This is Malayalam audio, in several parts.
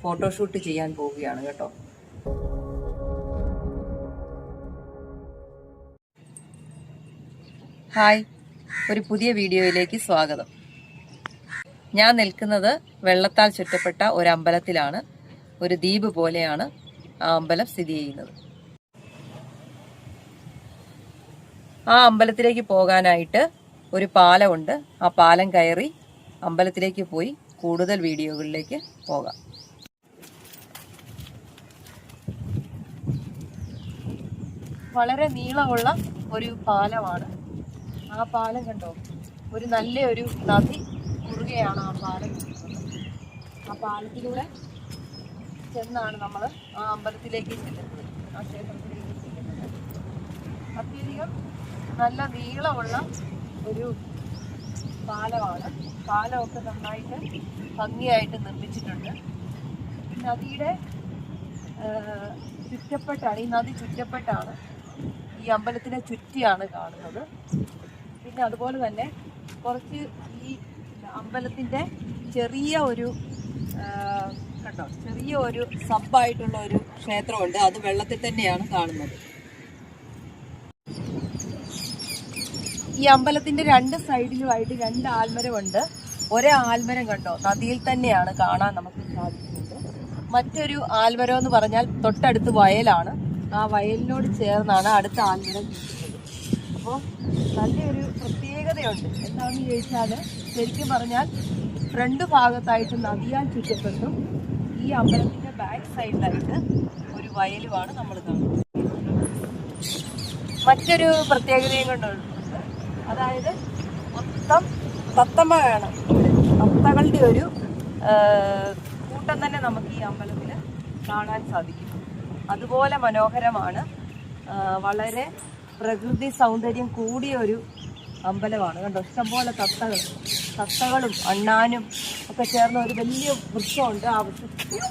ഫോട്ടോഷൂട്ട് ചെയ്യാൻ പോവുകയാണ് കേട്ടോ. ഹായ്, ഒരു പുതിയ വീഡിയോയിലേക്ക് സ്വാഗതം. ഞാൻ നിൽക്കുന്നത് വെള്ളത്താൽ ചുറ്റപ്പെട്ട ഒരു അമ്പലത്തിലാണ്. ഒരു ദ്വീപ് പോലെയാണ് ആ അമ്പലം സ്ഥിതി ചെയ്യുന്നത്. ആ അമ്പലത്തിലേക്ക് പോകാനായിട്ട് ഒരു പാലമുണ്ട്. ആ പാലം കയറി അമ്പലത്തിലേക്ക് പോയി കൂടുതൽ വീഡിയോകളിലേക്ക് പോകാം. വളരെ നീളമുള്ള ഒരു പാലമാണ്. ആ പാലം കണ്ടോ, ഒരു നല്ലൊരു നദി കുറുകയാണ് ആ പാലം. ആ പാലത്തിലൂടെ ചെന്നാണ് നമ്മൾ ആ അമ്പലത്തിലേക്ക് ചെല്ലുന്നത്, ആ ക്ഷേത്രത്തിലേക്ക് ചെല്ലുന്നത്. അത്യധികം നല്ല നീളമുള്ള ഒരു പാലമാണ്. പാലമൊക്കെ നന്നായിട്ട് ഭംഗിയായിട്ട് നിർമ്മിച്ചിട്ടുണ്ട്. നദിയുടെ ചുറ്റപ്പെട്ടാണ്, ഈ നദി ചുറ്റപ്പെട്ടാണ്, ഈ അമ്പലത്തിനെ ചുറ്റിയാണ് കാണുന്നത്. പിന്നെ അതുപോലെ തന്നെ കുറച്ച് ഈ അമ്പലത്തിൻ്റെ ചെറിയ ഒരു കണ്ടോ, ചെറിയ ഒരു സബ്ബായിട്ടുള്ള ഒരു ക്ഷേത്രമുണ്ട്. അത് വെള്ളത്തിൽ തന്നെയാണ് കാണുന്നത്. ഈ അമ്പലത്തിന്റെ രണ്ട് സൈഡിലുമായിട്ട് രണ്ട് ആൽമരമുണ്ട്. ഒരേ ആൽമരം കണ്ടോ നദിയിൽ തന്നെയാണ് കാണാൻ നമുക്ക് സാധിക്കുന്നത്. മറ്റൊരു ആൽമരം എന്ന് പറഞ്ഞാൽ തൊട്ടടുത്ത് വയലാണ്. ആ വയലിനോട് ചേർന്നാണ് അടുത്ത ആൽമരം കിട്ടുന്നത്. അപ്പോൾ നല്ലൊരു പ്രത്യേകതയുണ്ട്. എന്താണെന്ന് ചോദിച്ചാൽ, ശരിക്കും പറഞ്ഞാൽ ഫ്രണ്ട് ഭാഗത്തായിട്ട് നദിയാൽ ചുറ്റപ്പെട്ടും ഈ അമ്പലത്തിന്റെ ബാക്ക് സൈഡിലായിട്ട് ഒരു വയലുമാണ് നമ്മൾ കാണുന്നത്. മറ്റൊരു പ്രത്യേകതയും കൊണ്ടുണ്ട്. അതായത് മൊത്തം തത്തമ്മയാണ്. തത്തകളുടെ ഒരു കൂട്ടം തന്നെ നമുക്ക് ഈ അമ്പലത്തിൽ കാണാൻ സാധിക്കും. അതുപോലെ മനോഹരമാണ്. വളരെ പ്രകൃതി സൗന്ദര്യം കൂടിയ ഒരു അമ്പലമാണ്. കണ്ടോ, ഇഷ്ടംപോലെ തത്തകളും അണ്ണാനും ഒക്കെ ചേർന്ന ഒരു വലിയ വൃക്ഷമുണ്ട്. ആ വൃക്ഷത്തിൽ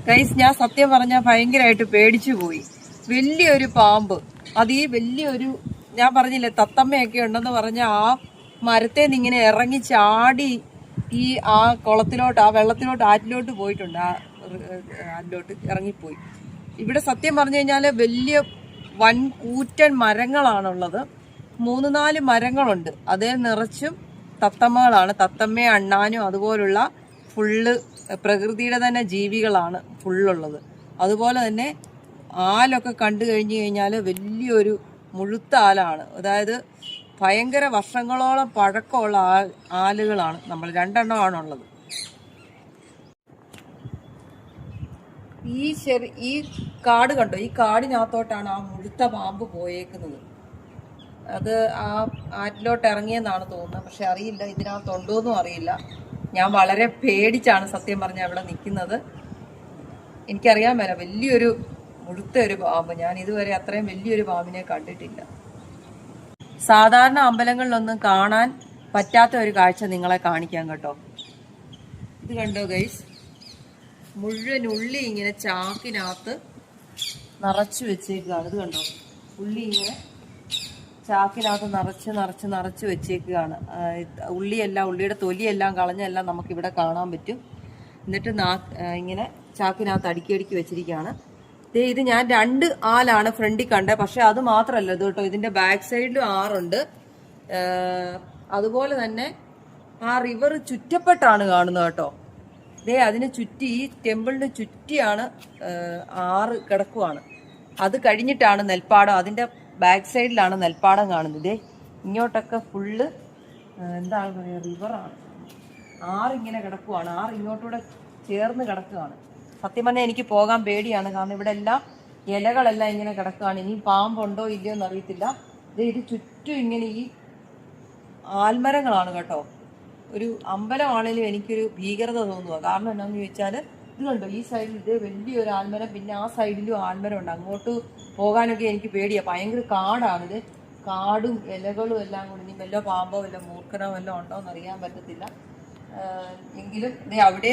ഗൈസ്, ഞാൻ സത്യം പറഞ്ഞാൽ ഭയങ്കരമായിട്ട് പേടിച്ചു പോയി. വലിയൊരു പാമ്പ്, അത് ഈ വലിയൊരു, ഞാൻ പറഞ്ഞില്ലേ തത്തമ്മയൊക്കെ ഉണ്ടെന്ന് പറഞ്ഞ ആ മരത്തെ നിന്ന് ഇങ്ങനെ ഇറങ്ങി ചാടി ഈ ആ കുളത്തിലോട്ട്, ആ വെള്ളത്തിലോട്ട്, ആറ്റിലോട്ട് പോയിട്ടുണ്ട്. ആ ആറ്റിലോട്ട് ഇറങ്ങിപ്പോയി. ഇവിടെ സത്യം പറഞ്ഞു കഴിഞ്ഞാൽ വലിയ വൻ കൂറ്റൻ മരങ്ങളാണുള്ളത്. 3-4 മരങ്ങളുണ്ട്. അതേ നിറച്ചും തത്തമ്മകളാണ്. തത്തമ്മയും അണ്ണാനും അതുപോലുള്ള ഫുള്ള് പ്രകൃതിയുടെ തന്നെ ജീവികളാണ് ഫുള്ളുള്ളത്. അതുപോലെ തന്നെ ആലൊക്കെ കണ്ടു കഴിഞ്ഞു കഴിഞ്ഞാൽ വലിയൊരു മുഴുത്ത ആലാണ്. അതായത് ഭയങ്കര വർഷങ്ങളോളം പഴക്കമുള്ള ആലുകളാണ്. നമ്മൾ 2 ആണുള്ളത്. ഈ കാട് കണ്ടോ, ഈ കാടിനകത്തോട്ടാണ് ആ മുഴുത്ത പാമ്പ് പോയേക്കുന്നത്. അത് ആ ആറ്റിലോട്ട് ഇറങ്ങിയെന്നാണ് തോന്നുന്നത്. പക്ഷെ അറിയില്ല ഇതിനകത്തുണ്ടോന്നും അറിയില്ല. ഞാൻ വളരെ പേടിച്ചാണ് സത്യം പറഞ്ഞാൽ അവിടെ നിൽക്കുന്നത്. എനിക്കറിയാൻ മേല, വലിയൊരു മുഴുത്ത ഒരു പാമ്പ്. ഞാൻ ഇതുവരെ അത്രയും വലിയൊരു പാമ്പിനെ കണ്ടിട്ടില്ല. സാധാരണ അമ്പലങ്ങളിലൊന്നും കാണാൻ പറ്റാത്ത ഒരു കാഴ്ച നിങ്ങളെ കാണിക്കാം കേട്ടോ. ഇത് കണ്ടോ ഗൈസ്, മുഴുവൻ ഉള്ളി ഇങ്ങനെ ചാക്കിനകത്ത് നിറച്ചു വെച്ചേക്കുകയാണ്. ഇത് കണ്ടോ, ഉള്ളി ഇങ്ങനെ ചാക്കിനകത്ത് നിറച്ച് വെച്ചേക്കുകയാണ്. ഉള്ളിയെല്ലാം, ഉള്ളിയുടെ തൊലിയെല്ലാം കളഞ്ഞെല്ലാം നമുക്കിവിടെ കാണാൻ പറ്റും. എന്നിട്ട് ഇങ്ങനെ ചാക്കിനകത്ത് അടുക്കി വെച്ചിരിക്കുകയാണ്. ഇത് ഞാൻ 2 ആലാണ് ഫ്രണ്ടിൽ കണ്ടത്. പക്ഷെ അത് മാത്രമല്ല ഇത് കേട്ടോ, ഇതിന്റെ ബാക്ക് സൈഡിലും 6 ഉണ്ട്. അതുപോലെ തന്നെ ആ റിവർ ചുറ്റപ്പെട്ടാണ് കാണുന്നത് കേട്ടോ. അതിനെ ചുറ്റി, ഈ ടെമ്പിളിന് ചുറ്റിയാണ് 6 കിടക്കുവാണ്. അത് കഴിഞ്ഞിട്ടാണ് നെൽപ്പാടം. അതിന്റെ ബാക്ക് സൈഡിലാണ് നെൽപ്പാടം കാണുന്നത്. ഇങ്ങോട്ടൊക്കെ ഫുള്ള് എന്താണ് പറയുക, റിവറാണ്. 6 ഇങ്ങനെ കിടക്കുവാണ്. 6 ഇങ്ങോട്ടൂടെ ചേർന്ന് കിടക്കുകയാണ്. സത്യം പറഞ്ഞാൽ എനിക്ക് പോകാൻ പേടിയാണ്. കാരണം ഇവിടെ എല്ലാം ഇലകളെല്ലാം ഇങ്ങനെ കിടക്കുകയാണ്. ഇനി പാമ്പുണ്ടോ ഇല്ലയോ എന്ന് അറിയത്തില്ല. ഇത് ചുറ്റും ഇങ്ങനെ ഈ ആൽമരങ്ങളാണ് കേട്ടോ. ഒരു അമ്പലമാണെങ്കിലും എനിക്കൊരു ഭീകരത തോന്നുക. കാരണം എന്താണെന്ന് ചോദിച്ചാൽ ഇത് കണ്ടോ, ഈ സൈഡിൽ ഇത് വലിയൊരു ആൽമരം, പിന്നെ ആ സൈഡിലും ആൽമരം ഉണ്ട്. അങ്ങോട്ട് പോകാനൊക്കെ എനിക്ക് പേടിയാ, ഭയങ്കര കാടാണിത്. കാടും ഇലകളും എല്ലാം കൂടി. ഇനി വല്ലോ പാമ്പോ വല്ലോ മൂർഖനോ വല്ലോ ഉണ്ടോ എന്ന് അറിയാൻ പറ്റത്തില്ല. എങ്കിലും അവിടെ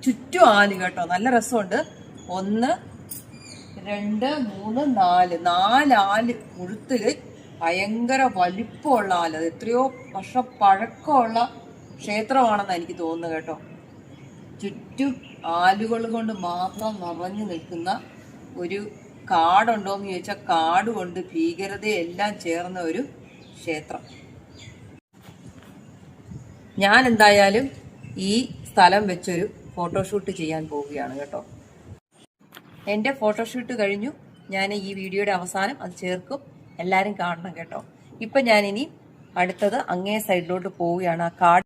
ചുറ്റും ആല് കേട്ടോ, നല്ല രസമുണ്ട്. 1 2 3 4 ആല് മുഴുത്തില്, ഭയങ്കര വലിപ്പമുള്ള ആല്. അത് എത്രയോ വർഷ പഴക്കമുള്ള ക്ഷേത്രമാണെന്ന് എനിക്ക് തോന്നുന്നു കേട്ടോ. ചുറ്റും ആലുകൾ കൊണ്ട് മാത്രം നിറഞ്ഞു നിൽക്കുന്ന ഒരു കാടുണ്ടോയെന്ന് ചോദിച്ചാൽ കാട് കൊണ്ട് ഭീകരതയെല്ലാം ചേർന്ന ഒരു ക്ഷേത്രം. ഞാൻ എന്തായാലും ഈ സ്ഥലം വെച്ചൊരു ഫോട്ടോഷൂട്ട് ചെയ്യാൻ പോവുകയാണ് കേട്ടോ. എൻ്റെ ഫോട്ടോഷൂട്ട് കഴിഞ്ഞു. ഞാൻ ഈ വീഡിയോയുടെ അവസാനം അത് ചേർക്കും, എല്ലാവരും കാണണം കേട്ടോ. ഇപ്പം ഞാനിനി അടുത്തത് അങ്ങേ സൈഡിലോട്ട് പോവുകയാണ്. ആ കാട്